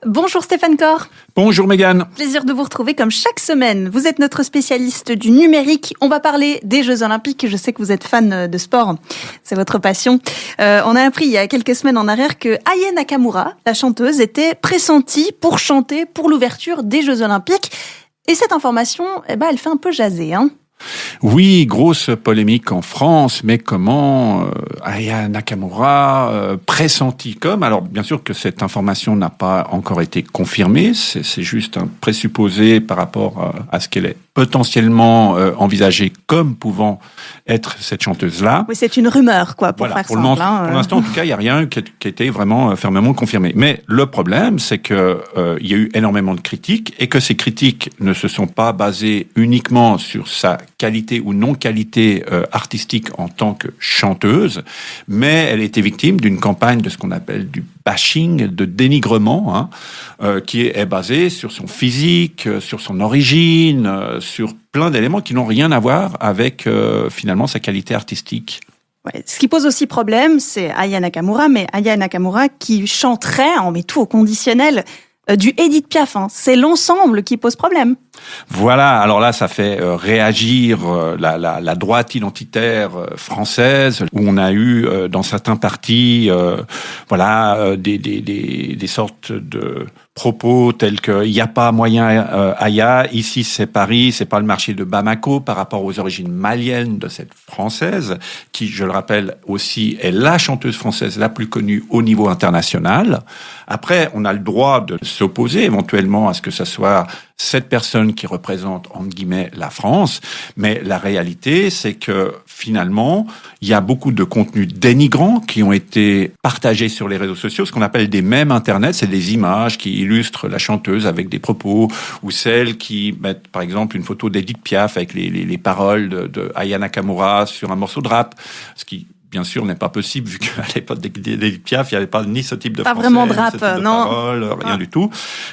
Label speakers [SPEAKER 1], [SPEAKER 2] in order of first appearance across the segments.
[SPEAKER 1] Bonjour Stéphane Cor.
[SPEAKER 2] Bonjour Mégane.
[SPEAKER 1] Plaisir de vous retrouver comme chaque semaine. Vous êtes notre spécialiste du numérique. On va parler des Jeux Olympiques. Je sais que vous êtes fan de sport. C'est votre passion. On a appris il y a quelques semaines en arrière que Aya Nakamura, la chanteuse, était pressentie pour chanter pour l'ouverture des Jeux Olympiques. Et cette information, elle fait un peu jaser, hein.
[SPEAKER 2] Oui, grosse polémique en France, mais comment Aya Nakamura pressentie comme... Alors bien sûr que cette information n'a pas encore été confirmée, c'est juste un présupposé par rapport à ce qu'elle est potentiellement envisagée comme pouvant être cette chanteuse-là.
[SPEAKER 1] Oui, c'est une rumeur, quoi, pour
[SPEAKER 2] voilà,
[SPEAKER 1] faire simple.
[SPEAKER 2] Pour l'instant, en tout cas, il n'y a rien qui a été vraiment fermement confirmé. Mais le problème, c'est que il y a eu énormément de critiques et que ces critiques ne se sont pas basées uniquement sur sa qualité ou non-qualité artistique en tant que chanteuse, mais elle était victime d'une campagne de ce qu'on appelle du bashing, de dénigrement, qui est basé sur son physique, sur son origine, sur plein d'éléments qui n'ont rien à voir avec finalement sa qualité artistique.
[SPEAKER 1] Ouais, ce qui pose aussi problème, c'est Aya Nakamura, mais Aya Nakamura qui chanterait, on met tout au conditionnel, du Édith Piaf. C'est l'ensemble qui pose problème.
[SPEAKER 2] Voilà, alors là, ça fait réagir la droite identitaire française, où on a eu dans certains partis, des sortes de propos tels que il n'y a pas moyen Aya, ici c'est Paris, c'est pas le marché de Bamako, par rapport aux origines maliennes de cette française, qui, je le rappelle aussi, est la chanteuse française la plus connue au niveau international. Après, on a le droit de s'opposer éventuellement à ce que ça soit cette personne qui représente, entre guillemets, la France. Mais la réalité, c'est que finalement, il y a beaucoup de contenus dénigrants qui ont été partagés sur les réseaux sociaux, ce qu'on appelle des mèmes Internet. C'est des images qui illustrent la chanteuse avec des propos, ou celles qui mettent, par exemple, une photo d'Édith Piaf avec les paroles de Aya Nakamura sur un morceau de rap, ce qui bien sûr n'est pas possible, vu qu'à l'époque d'Édith Piaf, il n'y avait pas ni ce type de français,
[SPEAKER 1] vraiment de rap,
[SPEAKER 2] ce type de
[SPEAKER 1] non.
[SPEAKER 2] paroles, rien du tout.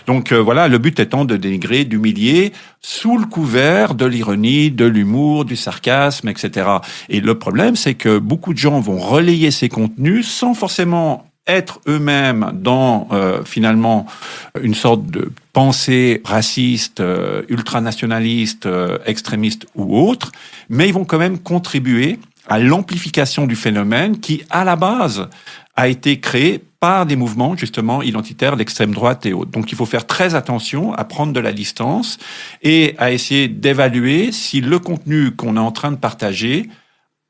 [SPEAKER 2] Donc voilà, le but étant de dénigrer, d'humilier, sous le couvert de l'ironie, de l'humour, du sarcasme, etc. Et le problème, c'est que beaucoup de gens vont relayer ces contenus sans forcément être eux-mêmes dans finalement une sorte de pensée raciste, ultranationaliste, extrémiste ou autre, mais ils vont quand même contribuer à l'amplification du phénomène qui, à la base, a été créé par des mouvements, justement, identitaires d'extrême droite et autres. Donc, il faut faire très attention à prendre de la distance et à essayer d'évaluer si le contenu qu'on est en train de partager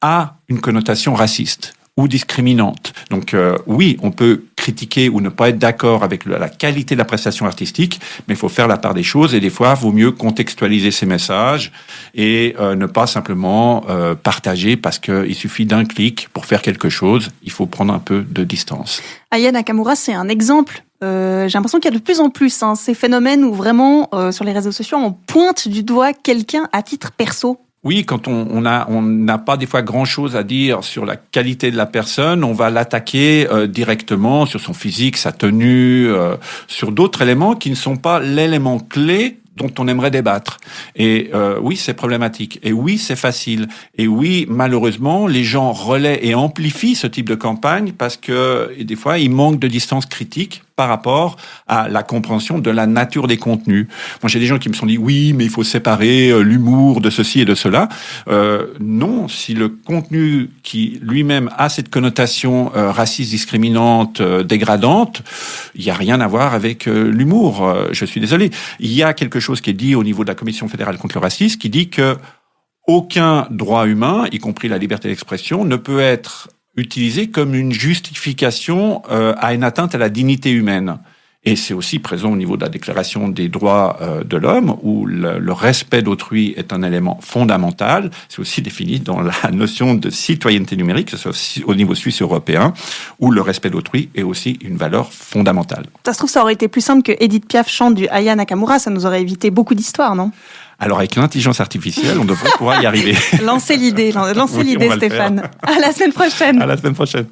[SPEAKER 2] a une connotation raciste ou discriminante. Donc oui, on peut critiquer ou ne pas être d'accord avec la qualité de la prestation artistique, mais il faut faire la part des choses et des fois, il vaut mieux contextualiser ces messages et ne pas simplement partager parce qu'il suffit d'un clic pour faire quelque chose. Il faut prendre un peu de distance.
[SPEAKER 1] Aya Nakamura, c'est un exemple. J'ai l'impression qu'il y a de plus en plus ces phénomènes où vraiment, sur les réseaux sociaux, on pointe du doigt quelqu'un à titre perso.
[SPEAKER 2] Oui, quand on n'a pas des fois grand-chose à dire sur la qualité de la personne, on va l'attaquer directement sur son physique, sa tenue, sur d'autres éléments qui ne sont pas l'élément clé dont on aimerait débattre. Et oui, c'est problématique. Et oui, c'est facile. Et oui, malheureusement, les gens relaient et amplifient ce type de campagne parce que des fois, il manque de distance critique par rapport à la compréhension de la nature des contenus. Moi, j'ai des gens qui me sont dit, oui, mais il faut séparer l'humour de ceci et de cela. Non, si le contenu qui lui-même a cette connotation raciste, discriminante, dégradante, il n'y a rien à voir avec l'humour. Je suis désolé. Il y a quelque chose qui est dit au niveau de la Commission fédérale contre le racisme qui dit que aucun droit humain, y compris la liberté d'expression, ne peut être utilisé comme une justification à une atteinte à la dignité humaine. Et c'est aussi présent au niveau de la Déclaration des droits de l'homme, où le respect d'autrui est un élément fondamental. C'est aussi défini dans la notion de citoyenneté numérique, que ce soit au niveau suisse européen, où le respect d'autrui est aussi une valeur fondamentale.
[SPEAKER 1] Ça se trouve, ça aurait été plus simple que Édith Piaf chante du Aya Nakamura, ça nous aurait évité beaucoup d'histoires, non ?
[SPEAKER 2] Alors, avec l'intelligence artificielle, on devrait pouvoir y arriver.
[SPEAKER 1] Lancez l'idée,
[SPEAKER 2] Oui,
[SPEAKER 1] Stéphane. À la semaine prochaine.
[SPEAKER 2] À la semaine prochaine.